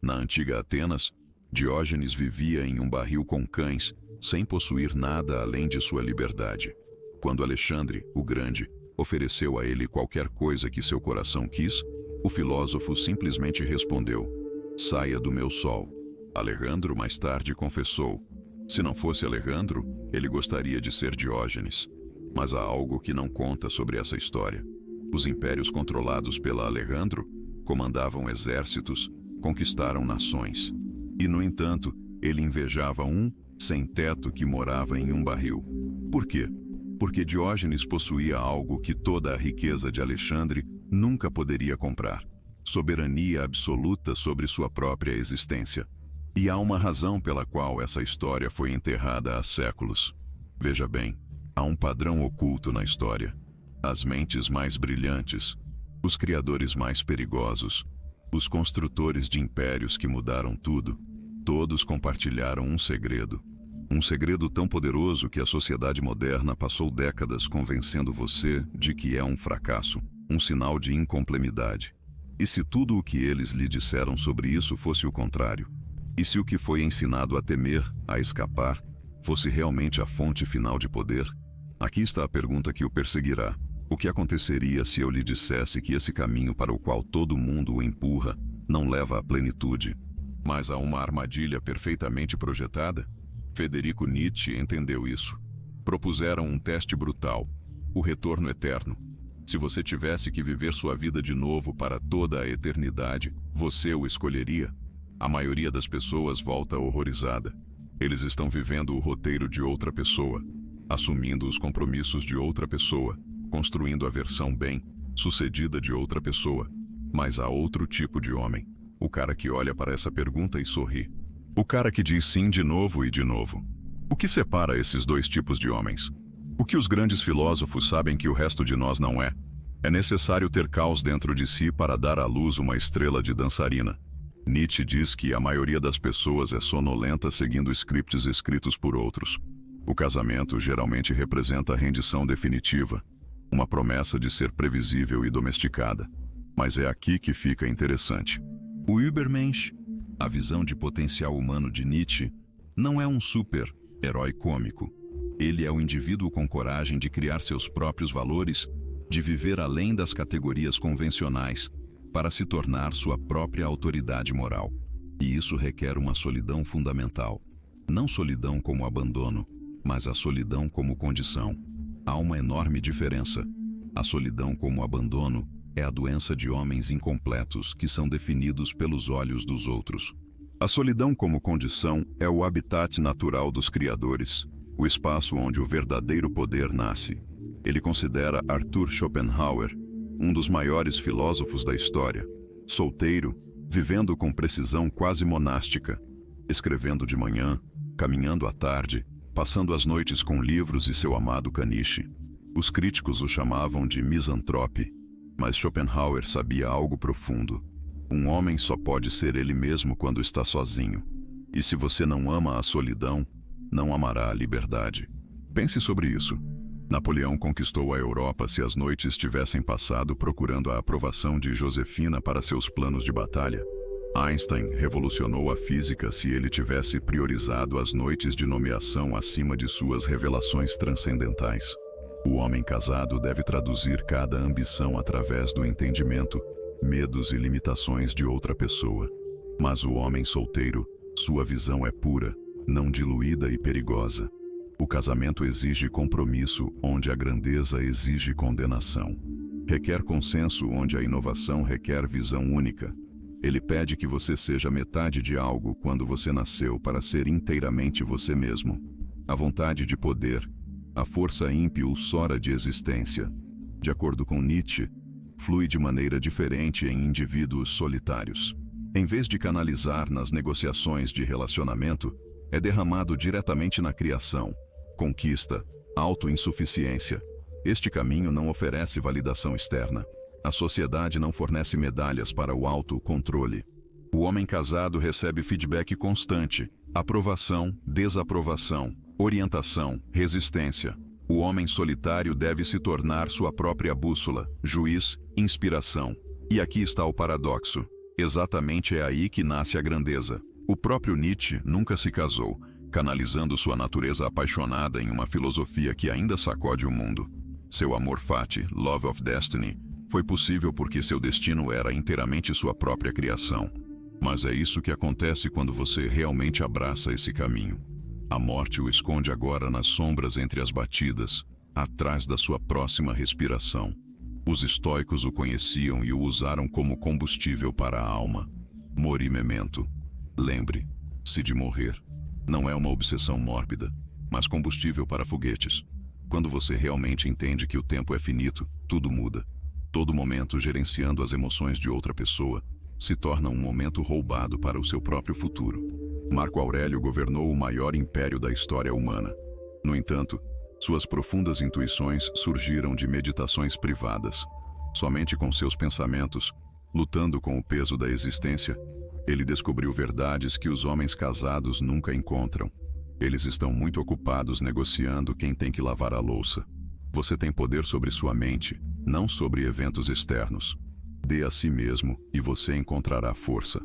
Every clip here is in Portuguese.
Na antiga Atenas, Diógenes vivia em um barril com cães, sem possuir nada além de sua liberdade. Quando Alexandre, o Grande, ofereceu a ele qualquer coisa que seu coração quis, o filósofo simplesmente respondeu: "Saia do meu sol." Alejandro mais tarde confessou: se não fosse Alejandro, ele gostaria de ser Diógenes. Mas há algo que não conta sobre essa história. Os impérios controlados pela Alejandro comandavam exércitos, conquistaram nações. E, no entanto, ele invejava um sem-teto que morava em um barril. Por quê? Porque Diógenes possuía algo que toda a riqueza de Alexandre nunca poderia comprar: soberania absoluta sobre sua própria existência. E há uma razão pela qual essa história foi enterrada há séculos. Veja bem, há um padrão oculto na história. As mentes mais brilhantes, os criadores mais perigosos, os construtores de impérios que mudaram tudo, todos compartilharam um segredo. Um segredo tão poderoso que a sociedade moderna passou décadas convencendo você de que é um fracasso, um sinal de incompletude. E se tudo o que eles lhe disseram sobre isso fosse o contrário? E se o que foi ensinado a temer, a escapar, fosse realmente a fonte final de poder? Aqui está a pergunta que o perseguirá. O que aconteceria se eu lhe dissesse que esse caminho para o qual todo mundo o empurra não leva à plenitude, mas a uma armadilha perfeitamente projetada? Federico Nietzsche entendeu isso. Propuseram um teste brutal: o retorno eterno. Se você tivesse que viver sua vida de novo para toda a eternidade, você o escolheria? A maioria das pessoas volta horrorizada. Eles estão vivendo o roteiro de outra pessoa, assumindo os compromissos de outra pessoa, construindo a versão bem-sucedida de outra pessoa. Mas há outro tipo de homem: o cara que olha para essa pergunta e sorri. O cara que diz sim de novo e de novo. O que separa esses dois tipos de homens? O que os grandes filósofos sabem que o resto de nós não é? É necessário ter caos dentro de si para dar à luz uma estrela de dançarina. Nietzsche diz que a maioria das pessoas é sonolenta seguindo scripts escritos por outros. O casamento geralmente representa a rendição definitiva, uma promessa de ser previsível e domesticada. Mas é aqui que fica interessante. O Übermensch, a visão de potencial humano de Nietzsche, não é um super-herói cômico. Ele é o indivíduo com coragem de criar seus próprios valores, de viver além das categorias convencionais, para se tornar sua própria autoridade moral. E isso requer uma solidão fundamental. Não solidão como abandono, mas a solidão como condição. Há uma enorme diferença. A solidão como abandono é a doença de homens incompletos que são definidos pelos olhos dos outros. A solidão como condição é o habitat natural dos criadores, o espaço onde o verdadeiro poder nasce. Ele considera Arthur Schopenhauer um dos maiores filósofos da história, solteiro, vivendo com precisão quase monástica, escrevendo de manhã, caminhando à tarde, passando as noites com livros e seu amado caniche. Os críticos o chamavam de misantrope, mas Schopenhauer sabia algo profundo. Um homem só pode ser ele mesmo quando está sozinho. E se você não ama a solidão, não amará a liberdade. Pense sobre isso. Napoleão conquistou a Europa se as noites tivessem passado procurando a aprovação de Josefina para seus planos de batalha. Einstein revolucionou a física se ele tivesse priorizado as noites de nomeação acima de suas revelações transcendentais. O homem casado deve traduzir cada ambição através do entendimento, medos e limitações de outra pessoa. Mas o homem solteiro, sua visão é pura, não diluída e perigosa. O casamento exige compromisso onde a grandeza exige condenação. Requer consenso onde a inovação requer visão única. Ele pede que você seja metade de algo quando você nasceu para ser inteiramente você mesmo. A vontade de poder, a força impulsora de existência, de acordo com Nietzsche, flui de maneira diferente em indivíduos solitários. Em vez de canalizar nas negociações de relacionamento, é derramado diretamente na criação, conquista, autoinsuficiência. Este caminho não oferece validação externa. A sociedade não fornece medalhas para o autocontrole. O homem casado recebe feedback constante: aprovação, desaprovação, orientação, resistência. O homem solitário deve se tornar sua própria bússola, juiz, inspiração. E aqui está o paradoxo. Exatamente é aí que nasce a grandeza. O próprio Nietzsche nunca se casou, canalizando sua natureza apaixonada em uma filosofia que ainda sacode o mundo. Seu amor fati, Love of Destiny, foi possível porque seu destino era inteiramente sua própria criação. Mas é isso que acontece quando você realmente abraça esse caminho. A morte o esconde agora nas sombras entre as batidas, atrás da sua próxima respiração. Os estoicos o conheciam e o usaram como combustível para a alma. Mori memento. Lembre-se de morrer. Não é uma obsessão mórbida, mas combustível para foguetes. Quando você realmente entende que o tempo é finito, tudo muda. Todo momento gerenciando as emoções de outra pessoa se torna um momento roubado para o seu próprio futuro. Marco Aurélio governou o maior império da história humana. No entanto, suas profundas intuições surgiram de meditações privadas. Somente com seus pensamentos, lutando com o peso da existência, ele descobriu verdades que os homens casados nunca encontram. Eles estão muito ocupados negociando quem tem que lavar a louça. Você tem poder sobre sua mente, não sobre eventos externos. Dê a si mesmo e você encontrará força.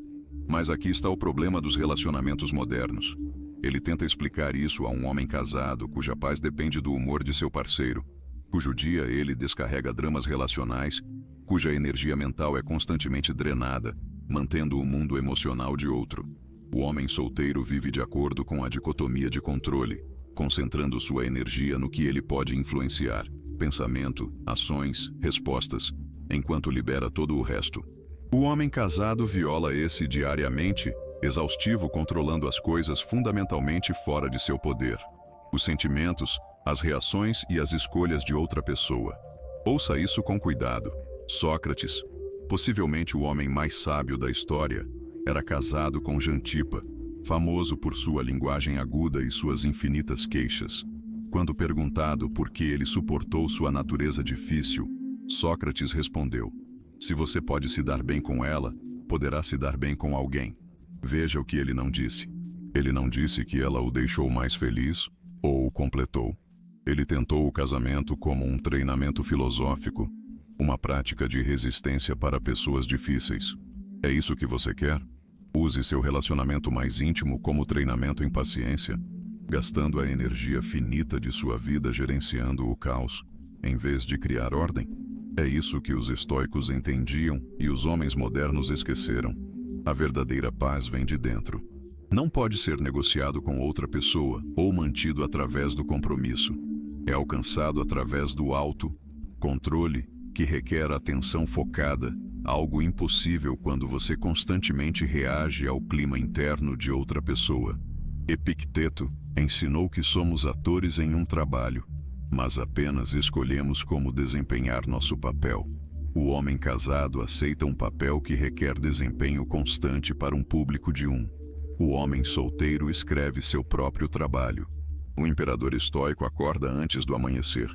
Mas aqui está o problema dos relacionamentos modernos. Ele tenta explicar isso a um homem casado cuja paz depende do humor de seu parceiro, cujo dia ele descarrega dramas relacionais, cuja energia mental é constantemente drenada, mantendo o mundo emocional de outro. O homem solteiro vive de acordo com a dicotomia de controle, concentrando sua energia no que ele pode influenciar, pensamento, ações, respostas, enquanto libera todo o resto. O homem casado viola esse diariamente, exaustivo, controlando as coisas fundamentalmente fora de seu poder. Os sentimentos, as reações e as escolhas de outra pessoa. Ouça isso com cuidado. Sócrates, possivelmente o homem mais sábio da história, era casado com Jantipa, famoso por sua linguagem aguda e suas infinitas queixas. Quando perguntado por que ele suportou sua natureza difícil, Sócrates respondeu: se você pode se dar bem com ela, poderá se dar bem com alguém. Veja o que ele não disse. Ele não disse que ela o deixou mais feliz ou o completou. Ele tentou o casamento como um treinamento filosófico, uma prática de resistência para pessoas difíceis. É isso que você quer? Use seu relacionamento mais íntimo como treinamento em paciência, gastando a energia finita de sua vida gerenciando o caos, em vez de criar ordem. É isso que os estoicos entendiam e os homens modernos esqueceram. A verdadeira paz vem de dentro. Não pode ser negociado com outra pessoa ou mantido através do compromisso. É alcançado através do auto-controle, que requer atenção focada, algo impossível quando você constantemente reage ao clima interno de outra pessoa. Epicteto ensinou que somos atores em um trabalho, mas apenas escolhemos como desempenhar nosso papel. O homem casado aceita um papel que requer desempenho constante para um público de um. O homem solteiro escreve seu próprio trabalho. O imperador estoico acorda antes do amanhecer,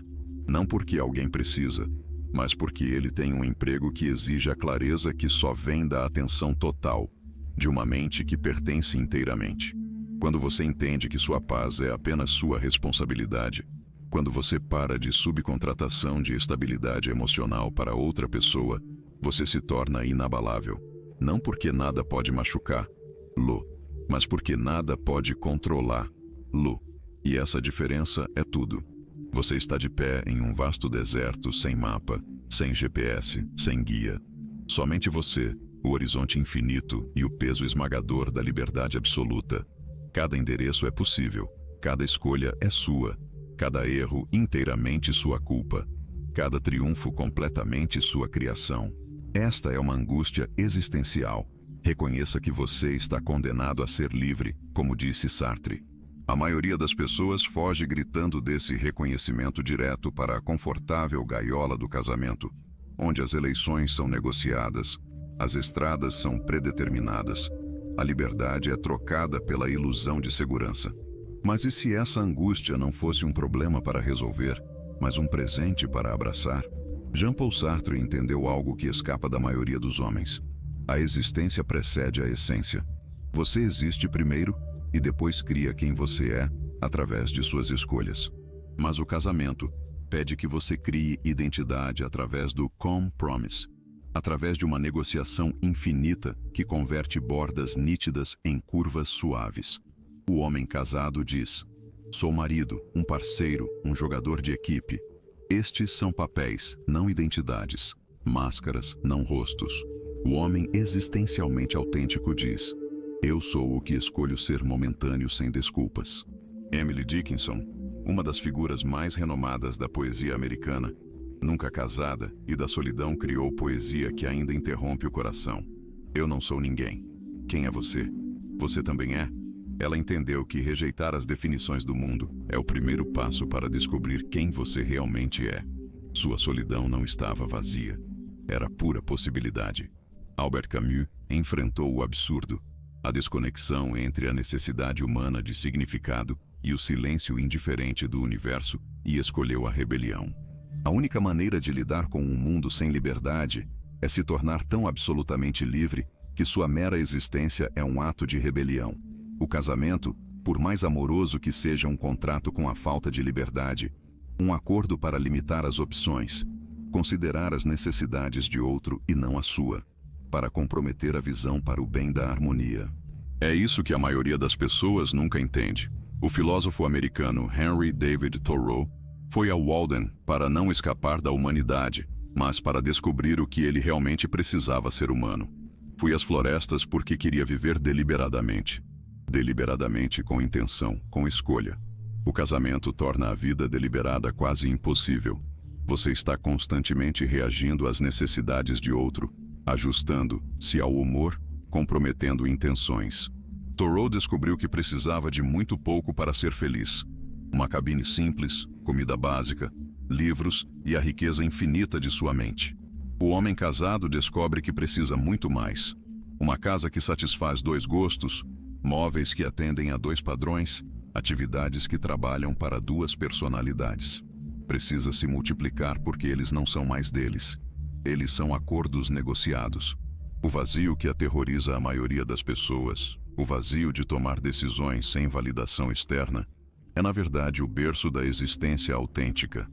não porque alguém precisa, mas porque ele tem um emprego que exige a clareza que só vem da atenção total, de uma mente que pertence inteiramente. Quando você entende que sua paz é apenas sua responsabilidade, quando você para de subcontratação de estabilidade emocional para outra pessoa, você se torna inabalável. Não porque nada pode machucar-lo, mas porque nada pode controlar-lo. E essa diferença é tudo. Você está de pé em um vasto deserto sem mapa, sem GPS, sem guia. Somente você, o horizonte infinito e o peso esmagador da liberdade absoluta. Cada endereço é possível, cada escolha é sua, cada erro inteiramente sua culpa, cada triunfo completamente sua criação. Esta é uma angústia existencial. Reconheça que você está condenado a ser livre, como disse Sartre. A maioria das pessoas foge gritando desse reconhecimento direto para a confortável gaiola do casamento, onde as eleições são negociadas, as estradas são predeterminadas, a liberdade é trocada pela ilusão de segurança. Mas e se essa angústia não fosse um problema para resolver, mas um presente para abraçar? Jean-Paul Sartre entendeu algo que escapa da maioria dos homens. A existência precede a essência. Você existe primeiro e depois cria quem você é através de suas escolhas. Mas o casamento pede que você crie identidade através do compromise. através de uma negociação infinita que converte bordas nítidas em curvas suaves. O homem casado diz: sou marido, um parceiro, um jogador de equipe. Estes são papéis, não identidades. Máscaras, não rostos. O homem existencialmente autêntico diz: eu sou o que escolho ser momentâneo sem desculpas. Emily Dickinson, uma das figuras mais renomadas da poesia americana, nunca casada e da solidão, criou poesia que ainda interrompe o coração. Eu não sou ninguém. Quem é você? Você também é? Ela entendeu que rejeitar as definições do mundo é o primeiro passo para descobrir quem você realmente é. Sua solidão não estava vazia. Era pura possibilidade. Albert Camus enfrentou o absurdo, a desconexão entre a necessidade humana de significado e o silêncio indiferente do universo, e escolheu a rebelião. A única maneira de lidar com um mundo sem liberdade é se tornar tão absolutamente livre que sua mera existência é um ato de rebelião. O casamento, por mais amoroso que seja um contrato com a falta de liberdade, um acordo para limitar as opções, considerar as necessidades de outro e não a sua, para comprometer a visão para o bem da harmonia. É isso que a maioria das pessoas nunca entende. O filósofo americano Henry David Thoreau foi a Walden para não escapar da humanidade, mas para descobrir o que ele realmente precisava ser humano. Fui às florestas porque queria viver deliberadamente. Deliberadamente, com intenção, com escolha. O casamento torna a vida deliberada quase impossível. Você está constantemente reagindo às necessidades de outro, ajustando-se ao humor, comprometendo intenções. Thoreau descobriu que precisava de muito pouco para ser feliz. Uma cabine simples, comida básica, livros e a riqueza infinita de sua mente. O homem casado descobre que precisa muito mais. Uma casa que satisfaz 2 gostos, móveis que atendem a 2 padrões, atividades que trabalham para 2 personalidades. Precisa se multiplicar porque eles não são mais deles. Eles são acordos negociados. O vazio que aterroriza a maioria das pessoas, o vazio de tomar decisões sem validação externa, é na verdade o berço da existência autêntica.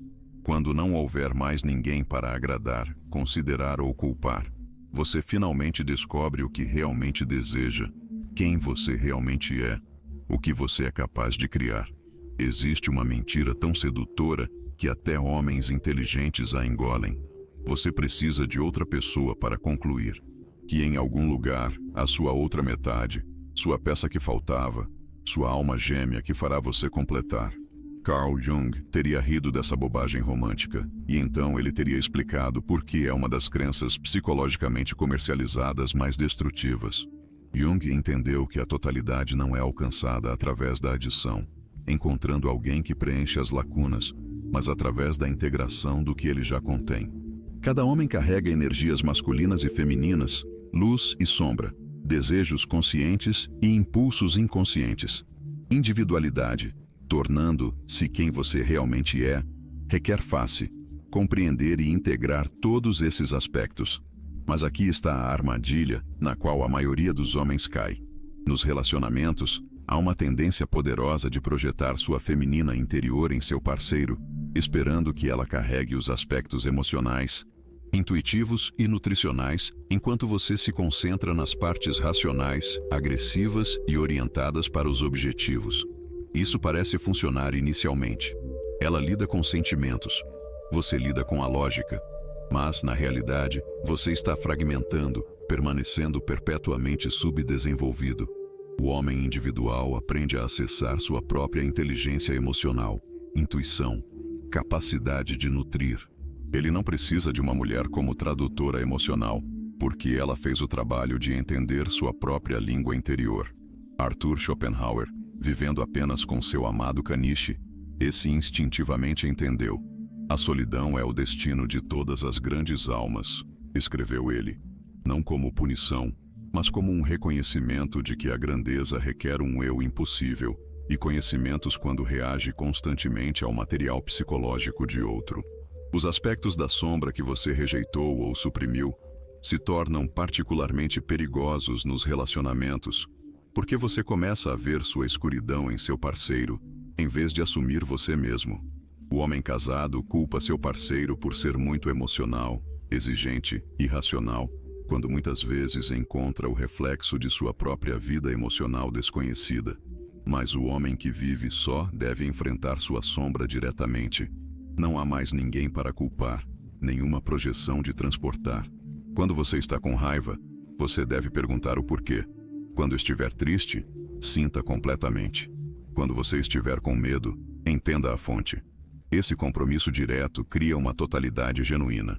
Quando não houver mais ninguém para agradar, considerar ou culpar, você finalmente descobre o que realmente deseja, quem você realmente é, o que você é capaz de criar. Existe uma mentira tão sedutora que até homens inteligentes a engolem. Você precisa de outra pessoa para concluir que em algum lugar, a sua outra metade, sua peça que faltava, sua alma gêmea que fará você completar. Carl Jung teria rido dessa bobagem romântica, e então ele teria explicado por que é uma das crenças psicologicamente comercializadas mais destrutivas. Jung entendeu que a totalidade não é alcançada através da adição, encontrando alguém que preenche as lacunas, mas através da integração do que ele já contém. Cada homem carrega energias masculinas e femininas, luz e sombra, desejos conscientes e impulsos inconscientes. Individualidade, tornando-se quem você realmente é, requer face, compreender e integrar todos esses aspectos. Mas aqui está a armadilha na qual a maioria dos homens cai. Nos relacionamentos, há uma tendência poderosa de projetar sua feminina interior em seu parceiro, esperando que ela carregue os aspectos emocionais, intuitivos e nutricionais, enquanto você se concentra nas partes racionais, agressivas e orientadas para os objetivos. Isso parece funcionar inicialmente. Ela lida com sentimentos, você lida com a lógica, mas, na realidade, você está fragmentando, permanecendo perpetuamente subdesenvolvido. O homem individual aprende a acessar sua própria inteligência emocional, intuição, capacidade de nutrir. Ele não precisa de uma mulher como tradutora emocional, porque ela fez o trabalho de entender sua própria língua interior. Arthur Schopenhauer, vivendo apenas com seu amado caniche, esse instintivamente entendeu. A solidão é o destino de todas as grandes almas, escreveu ele, não como punição, mas como um reconhecimento de que a grandeza requer um eu impossível, e conhecimentos quando reage constantemente ao material psicológico de outro. Os aspectos da sombra que você rejeitou ou suprimiu se tornam particularmente perigosos nos relacionamentos, porque você começa a ver sua escuridão em seu parceiro, em vez de assumir você mesmo. O homem casado culpa seu parceiro por ser muito emocional, exigente, irracional, quando muitas vezes encontra o reflexo de sua própria vida emocional desconhecida. Mas o homem que vive só deve enfrentar sua sombra diretamente. Não há mais ninguém para culpar, nenhuma projeção de transportar. Quando você está com raiva, você deve perguntar o porquê. Quando estiver triste, sinta completamente. Quando você estiver com medo, entenda a fonte. Esse compromisso direto cria uma totalidade genuína.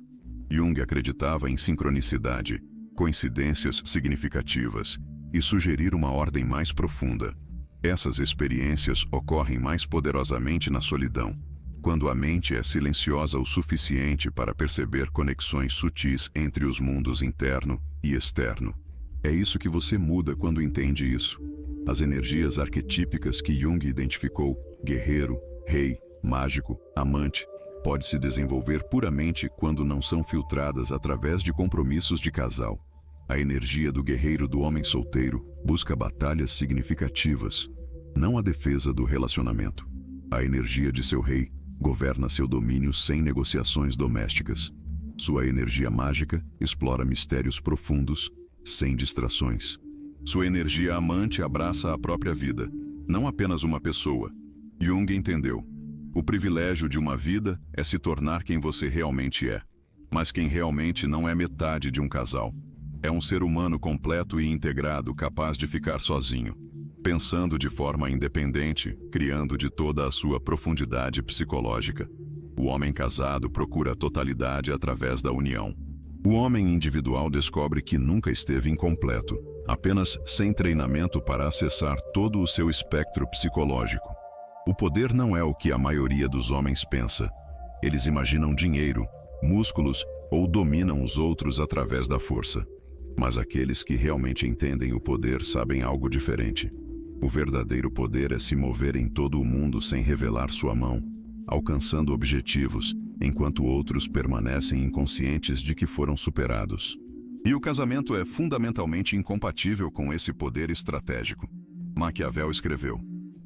Jung acreditava em sincronicidade, coincidências significativas e sugerir uma ordem mais profunda. Essas experiências ocorrem mais poderosamente na solidão, quando a mente é silenciosa o suficiente para perceber conexões sutis entre os mundos interno e externo. É isso que você muda quando entende isso. As energias arquetípicas que Jung identificou, guerreiro, rei, mágico, amante, pode se desenvolver puramente quando não são filtradas através de compromissos de casal. A energia do guerreiro do homem solteiro busca batalhas significativas, não a defesa do relacionamento. A energia de seu rei governa seu domínio sem negociações domésticas. Sua energia mágica explora mistérios profundos, sem distrações. Sua energia amante abraça a própria vida, não apenas uma pessoa. Jung entendeu: o privilégio de uma vida é se tornar quem você realmente é. Mas quem realmente não é metade de um casal. É um ser humano completo e integrado, capaz de ficar sozinho, pensando de forma independente, criando de toda a sua profundidade psicológica. O homem casado procura a totalidade através da união. O homem individual descobre que nunca esteve incompleto, apenas sem treinamento para acessar todo o seu espectro psicológico. O poder não é o que a maioria dos homens pensa. Eles imaginam dinheiro, músculos ou dominam os outros através da força. Mas aqueles que realmente entendem o poder sabem algo diferente. O verdadeiro poder é se mover em todo o mundo sem revelar sua mão, alcançando objetivos, enquanto outros permanecem inconscientes de que foram superados. E o casamento é fundamentalmente incompatível com esse poder estratégico. Maquiavel escreveu: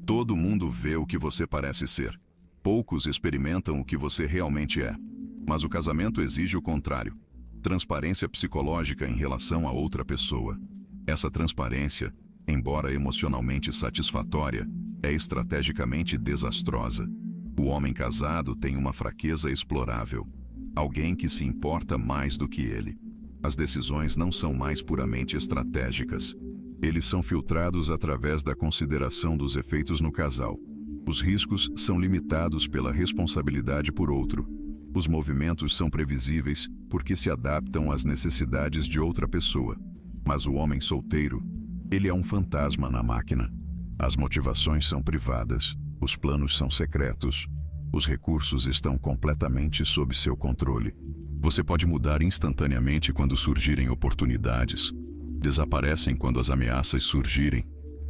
todo mundo vê o que você parece ser. Poucos experimentam o que você realmente é. Mas o casamento exige o contrário: transparência psicológica em relação a outra pessoa. Essa transparência, embora emocionalmente satisfatória, é estrategicamente desastrosa. O homem casado tem uma fraqueza explorável, alguém que se importa mais do que ele. As decisões não são mais puramente estratégicas. Eles são filtrados através da consideração dos efeitos no casal. Os riscos são limitados pela responsabilidade por outro. Os movimentos são previsíveis porque se adaptam às necessidades de outra pessoa. Mas o homem solteiro, ele é um fantasma na máquina. As motivações são privadas, os planos são secretos, os recursos estão completamente sob seu controle. Você pode mudar instantaneamente quando surgirem oportunidades, desaparecem quando as ameaças surgirem,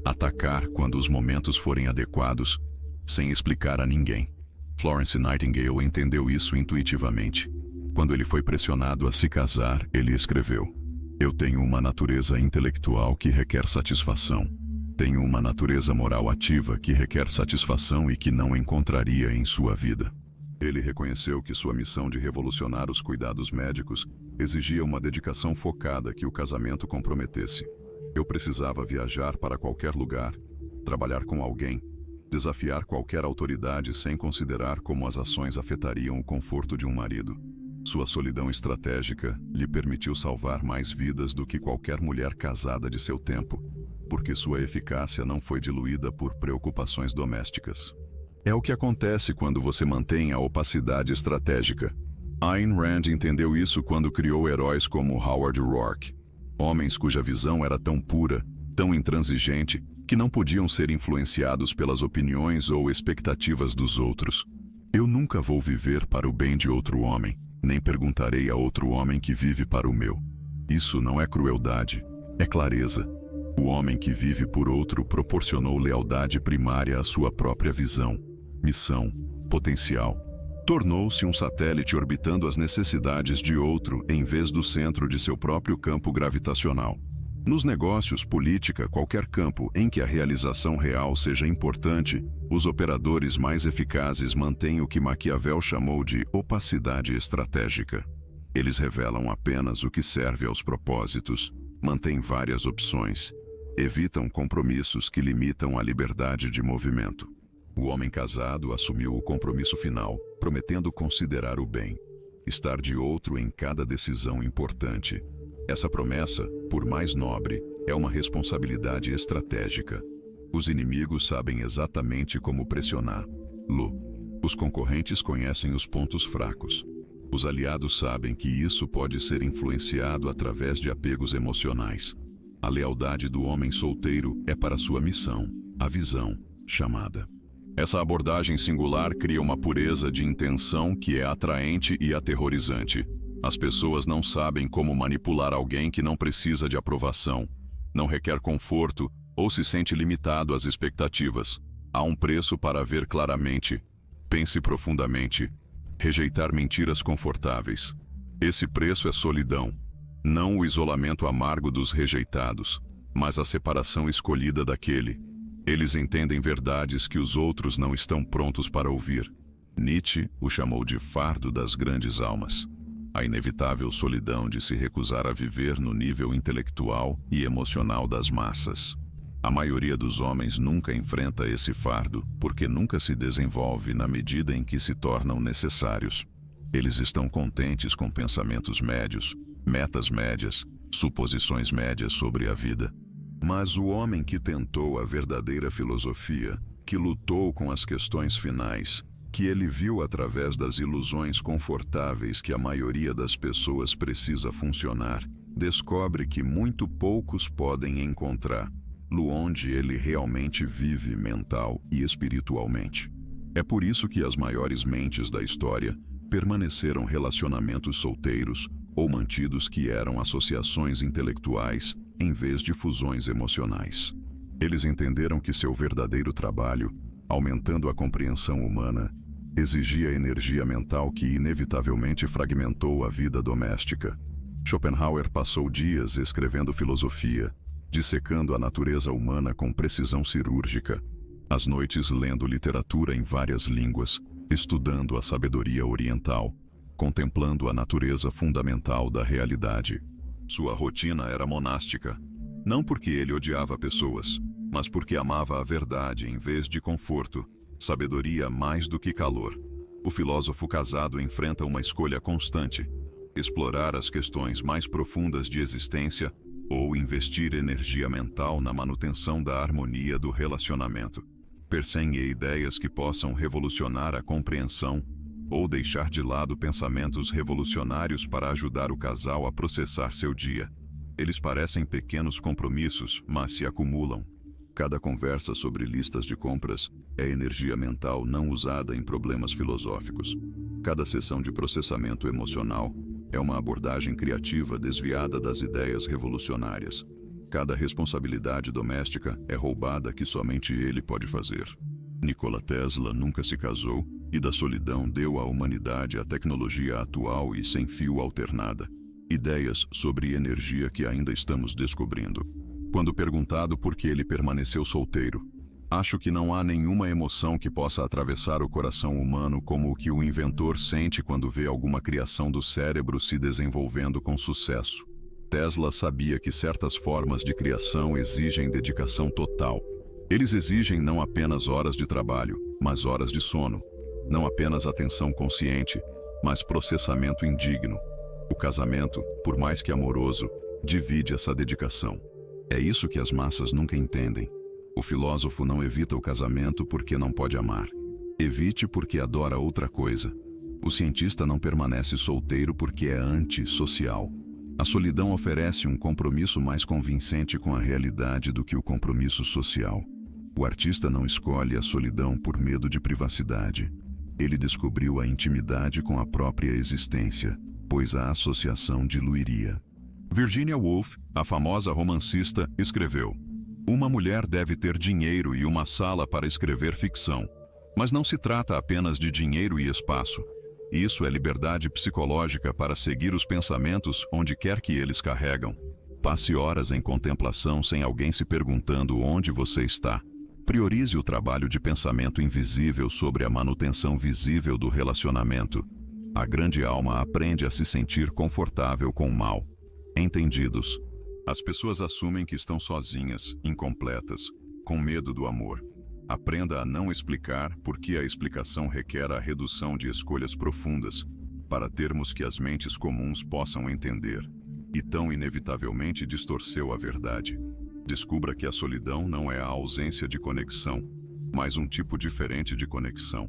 atacar quando os momentos forem adequados, sem explicar a ninguém. Florence Nightingale entendeu isso intuitivamente. Quando ele foi pressionado a se casar, ele escreveu: eu tenho uma natureza intelectual que requer satisfação. Tenho uma natureza moral ativa que requer satisfação e que não encontraria em sua vida. Ele reconheceu que sua missão de revolucionar os cuidados médicos exigia uma dedicação focada que o casamento comprometesse. Eu precisava viajar para qualquer lugar, trabalhar com alguém, desafiar qualquer autoridade sem considerar como as ações afetariam o conforto de um marido. Sua solidão estratégica lhe permitiu salvar mais vidas do que qualquer mulher casada de seu tempo, porque sua eficácia não foi diluída por preocupações domésticas. É o que acontece quando você mantém a opacidade estratégica. Ayn Rand entendeu isso quando criou heróis como Howard Roark, homens cuja visão era tão pura, tão intransigente, que não podiam ser influenciados pelas opiniões ou expectativas dos outros. Eu nunca vou viver para o bem de outro homem, nem perguntarei a outro homem que vive para o meu. Isso não é crueldade, é clareza. O homem que vive por outro proporcionou lealdade primária à sua própria visão, missão, potencial. Tornou-se um satélite orbitando as necessidades de outro em vez do centro de seu próprio campo gravitacional. Nos negócios, política, qualquer campo em que a realização real seja importante, os operadores mais eficazes mantêm o que Maquiavel chamou de opacidade estratégica. Eles revelam apenas o que serve aos propósitos, mantêm várias opções, evitam compromissos que limitam a liberdade de movimento. O homem casado assumiu o compromisso final, prometendo considerar o bem, estar de outro em cada decisão importante. Essa promessa, por mais nobre, é uma responsabilidade estratégica. Os inimigos sabem exatamente como pressioná-lo. Os concorrentes conhecem os pontos fracos. Os aliados sabem que isso pode ser influenciado através de apegos emocionais. A lealdade do homem solteiro é para sua missão, a visão, chamada. Essa abordagem singular cria uma pureza de intenção que é atraente e aterrorizante. As pessoas não sabem como manipular alguém que não precisa de aprovação, não requer conforto ou se sente limitado às expectativas. Há um preço para ver claramente. Pense profundamente. Rejeitar mentiras confortáveis. Esse preço é solidão. Não o isolamento amargo dos rejeitados, mas a separação escolhida daquele. Eles entendem verdades que os outros não estão prontos para ouvir. Nietzsche o chamou de fardo das grandes almas. A inevitável solidão de se recusar a viver no nível intelectual e emocional das massas. A maioria dos homens nunca enfrenta esse fardo porque nunca se desenvolve na medida em que se tornam necessários. Eles estão contentes com pensamentos médios, metas médias, suposições médias sobre a vida. Mas o homem que tentou a verdadeira filosofia, que lutou com as questões finais, que ele viu através das ilusões confortáveis que a maioria das pessoas precisa funcionar, descobre que muito poucos podem encontrar onde ele realmente vive mental e espiritualmente. É por isso que as maiores mentes da história permaneceram relacionamentos solteiros ou mantidos que eram associações intelectuais em vez de fusões emocionais. Eles entenderam que seu verdadeiro trabalho, aumentando a compreensão humana, exigia energia mental que inevitavelmente fragmentou a vida doméstica. Schopenhauer passou dias escrevendo filosofia, dissecando a natureza humana com precisão cirúrgica. As noites lendo literatura em várias línguas, estudando a sabedoria oriental, contemplando a natureza fundamental da realidade. Sua rotina era monástica, não porque ele odiava pessoas, mas porque amava a verdade em vez de conforto, sabedoria mais do que calor. O filósofo casado enfrenta uma escolha constante: explorar as questões mais profundas de existência ou investir energia mental na manutenção da harmonia do relacionamento. Persegue ideias que possam revolucionar a compreensão ou deixar de lado pensamentos revolucionários para ajudar o casal a processar seu dia. Eles parecem pequenos compromissos, mas se acumulam. Cada conversa sobre listas de compras é energia mental não usada em problemas filosóficos. Cada sessão de processamento emocional é uma abordagem criativa desviada das ideias revolucionárias. Cada responsabilidade doméstica é roubada que somente ele pode fazer. Nikola Tesla nunca se casou e da solidão deu à humanidade a tecnologia atual e sem fio alternada. Ideias sobre energia que ainda estamos descobrindo. Quando perguntado por que ele permaneceu solteiro, acho que não há nenhuma emoção que possa atravessar o coração humano como o que o inventor sente quando vê alguma criação do cérebro se desenvolvendo com sucesso. Tesla sabia que certas formas de criação exigem dedicação total. Eles exigem não apenas horas de trabalho, mas horas de sono. Não apenas atenção consciente, mas processamento indigno. O casamento, por mais que amoroso, divide essa dedicação. É isso que as massas nunca entendem. O filósofo não evita o casamento porque não pode amar. Evite porque adora outra coisa. O cientista não permanece solteiro porque é antissocial. A solidão oferece um compromisso mais convincente com a realidade do que o compromisso social. O artista não escolhe a solidão por medo de privacidade. Ele descobriu a intimidade com a própria existência, pois a associação diluiria. Virginia Woolf, a famosa romancista, escreveu: "Uma mulher deve ter dinheiro e uma sala para escrever ficção. Mas não se trata apenas de dinheiro e espaço. Isso é liberdade psicológica para seguir os pensamentos onde quer que eles carregam. Passe horas em contemplação sem alguém se perguntando onde você está. Priorize o trabalho de pensamento invisível sobre a manutenção visível do relacionamento. A grande alma aprende a se sentir confortável com o mal. Entendidos. As pessoas assumem que estão sozinhas, incompletas, com medo do amor. Aprenda a não explicar, porque a explicação requer a redução de escolhas profundas, para termos que as mentes comuns possam entender. E tão inevitavelmente distorceu a verdade. Descubra que a solidão não é a ausência de conexão, mas um tipo diferente de conexão.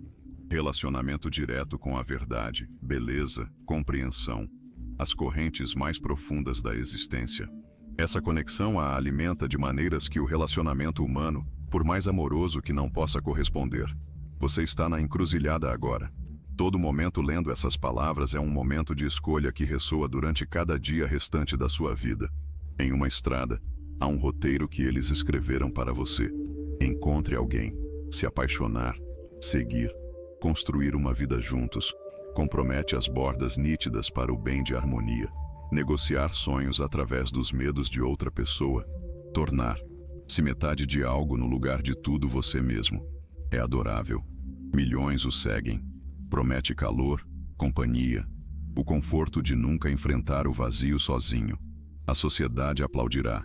Relacionamento direto com a verdade, beleza, compreensão, as correntes mais profundas da existência. Essa conexão a alimenta de maneiras que o relacionamento humano, por mais amoroso que não possa corresponder. Você está na encruzilhada agora. Todo momento lendo essas palavras é um momento de escolha que ressoa durante cada dia restante da sua vida. Em uma estrada, há um roteiro que eles escreveram para você. Encontre alguém, se apaixonar, seguir, construir uma vida juntos. Compromete as bordas nítidas para o bem de harmonia. Negociar sonhos através dos medos de outra pessoa. Tornar-se metade de algo no lugar de tudo você mesmo. É adorável. Milhões o seguem. Promete calor, companhia, o conforto de nunca enfrentar o vazio sozinho. A sociedade aplaudirá.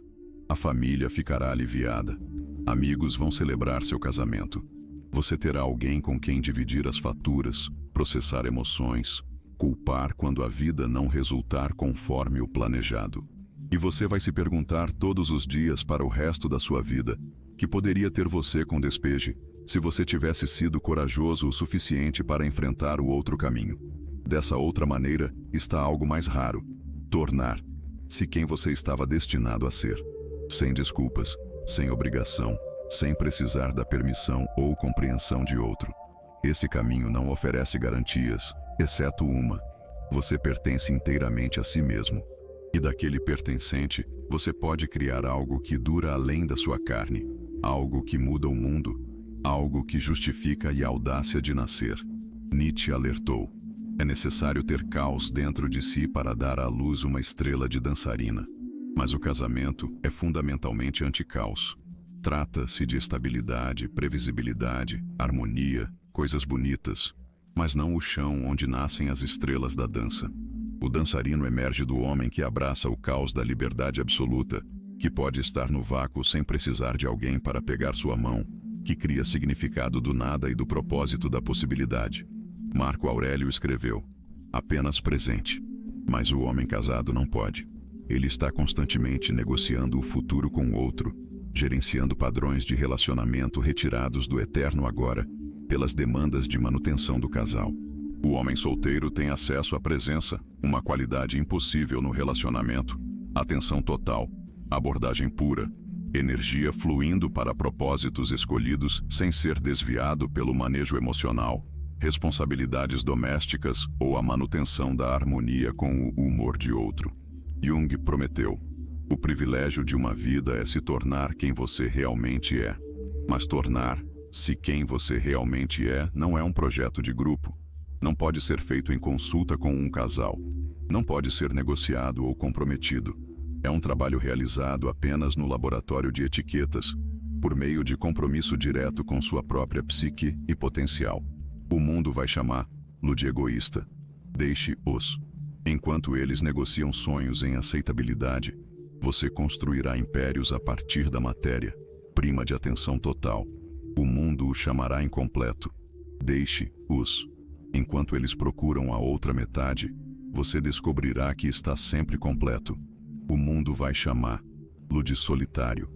A família ficará aliviada. Amigos vão celebrar seu casamento. Você terá alguém com quem dividir as faturas, processar emoções, culpar quando a vida não resultar conforme o planejado. E você vai se perguntar todos os dias para o resto da sua vida que poderia ter você com despeje se você tivesse sido corajoso o suficiente para enfrentar o outro caminho. Dessa outra maneira está algo mais raro: tornar-se quem você estava destinado a ser. Sem desculpas, sem obrigação, sem precisar da permissão ou compreensão de outro. Esse caminho não oferece garantias, exceto uma: você pertence inteiramente a si mesmo. E daquele pertencente, você pode criar algo que dura além da sua carne, algo que muda o mundo, algo que justifica a audácia de nascer. Nietzsche alertou: é necessário ter caos dentro de si para dar à luz uma estrela de dançarina. Mas o casamento é fundamentalmente anti-caos. Trata-se de estabilidade, previsibilidade, harmonia, coisas bonitas, mas não o chão onde nascem as estrelas da dança. O dançarino emerge do homem que abraça o caos da liberdade absoluta, que pode estar no vácuo sem precisar de alguém para pegar sua mão, que cria significado do nada e do propósito da possibilidade. Marco Aurélio escreveu: apenas presente. Mas o homem casado não pode. Ele está constantemente negociando o futuro com o outro, gerenciando padrões de relacionamento retirados do eterno agora, pelas demandas de manutenção do casal. O homem solteiro tem acesso à presença, uma qualidade impossível no relacionamento, atenção total, abordagem pura, energia fluindo para propósitos escolhidos sem ser desviado pelo manejo emocional, responsabilidades domésticas ou a manutenção da harmonia com o humor de outro. Jung prometeu: o privilégio de uma vida é se tornar quem você realmente é. Mas tornar-se quem você realmente é não é um projeto de grupo. Não pode ser feito em consulta com um casal. Não pode ser negociado ou comprometido. É um trabalho realizado apenas no laboratório de etiquetas, por meio de compromisso direto com sua própria psique e potencial. O mundo vai chamá-lo de egoísta. Deixe-os. Enquanto eles negociam sonhos em aceitabilidade, você construirá impérios a partir da matéria, prima de atenção total. O mundo o chamará incompleto. Deixe-os. Enquanto eles procuram a outra metade, você descobrirá que está sempre completo. O mundo vai chamá-lo de solitário.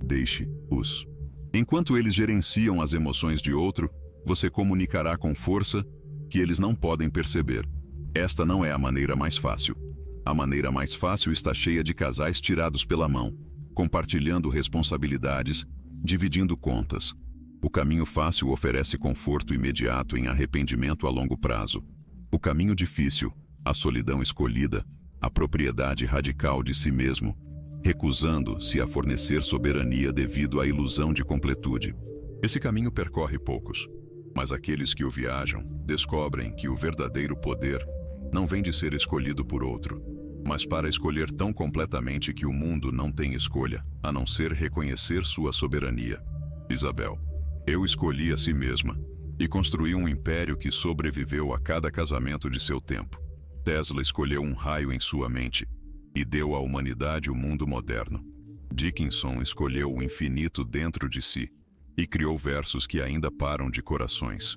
Deixe-os. Enquanto eles gerenciam as emoções de outro, você comunicará com força que eles não podem perceber. Esta não é a maneira mais fácil. A maneira mais fácil está cheia de casais tirados pela mão, compartilhando responsabilidades, dividindo contas. O caminho fácil oferece conforto imediato em arrependimento a longo prazo. O caminho difícil, a solidão escolhida, a propriedade radical de si mesmo, recusando-se a fornecer soberania devido à ilusão de completude. Esse caminho percorre poucos, mas aqueles que o viajam descobrem que o verdadeiro poder não vem de ser escolhido por outro, mas para escolher tão completamente que o mundo não tem escolha, a não ser reconhecer sua soberania. Isabel: eu escolhi a si mesma. e construiu um império que sobreviveu a cada casamento de seu tempo. Tesla escolheu um raio em sua mente e deu à humanidade o mundo moderno. Dickinson escolheu o infinito dentro de si e criou versos que ainda param de corações.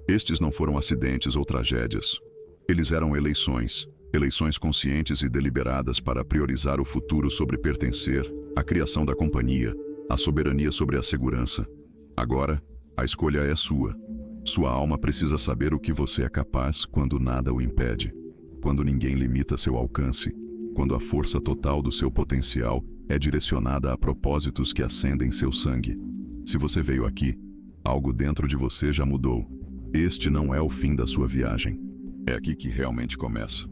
Estes não foram acidentes ou tragédias. Eles eram eleições conscientes e deliberadas para priorizar o futuro sobre pertencer, a criação da companhia, a soberania sobre a segurança. Agora, a escolha é sua. Sua alma precisa saber o que você é capaz quando nada o impede, quando ninguém limita seu alcance, quando a força total do seu potencial é direcionada a propósitos que acendem seu sangue. Se você veio aqui, algo dentro de você já mudou. Este não é o fim da sua viagem. É aqui que realmente começa.